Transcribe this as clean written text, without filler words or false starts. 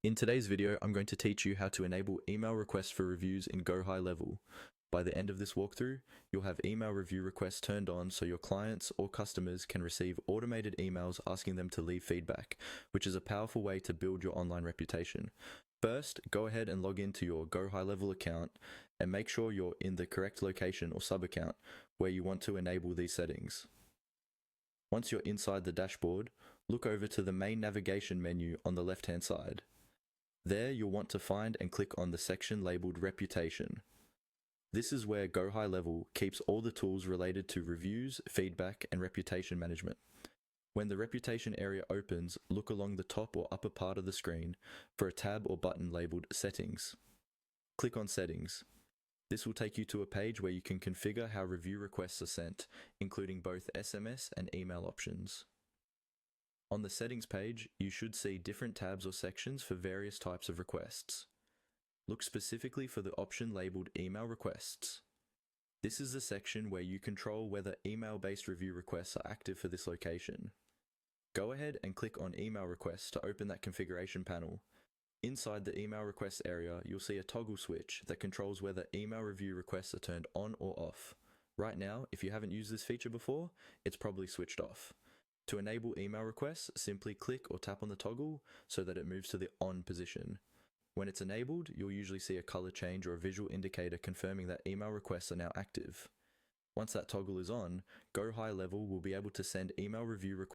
In today's video, I'm going to teach you how to enable email requests for reviews in Go High Level. By the end of this walkthrough, you'll have email review requests turned on so your clients or customers can receive automated emails asking them to leave feedback, which is a powerful way to build your online reputation. First, go ahead and log into your Go High Level account and make sure you're in the correct location or sub-account where you want to enable these settings. Once you're inside the dashboard, look over to the main navigation menu on the left-hand side. There, you'll want to find and click on the section labeled Reputation. This is where Go High Level keeps all the tools related to reviews, feedback, and reputation management. When the reputation area opens, look along the top or upper part of the screen for a tab or button labeled Settings. Click on Settings. This will take you to a page where you can configure how review requests are sent, including both SMS and email options. On the settings page, you should see different tabs or sections for various types of requests. Look specifically for the option labeled Email Requests. This is the section where you control whether email-based review requests are active for this location. Go ahead and click on Email Requests to open that configuration panel. Inside the email requests area, you'll see a toggle switch that controls whether email review requests are turned on or off. Right now, if you haven't used this feature before, it's probably switched off. To enable email requests, simply click or tap on the toggle so that it moves to the on position. When it's enabled, you'll usually see a color change or a visual indicator confirming that email requests are now active. Once that toggle is on, Go High Level will be able to send email review requests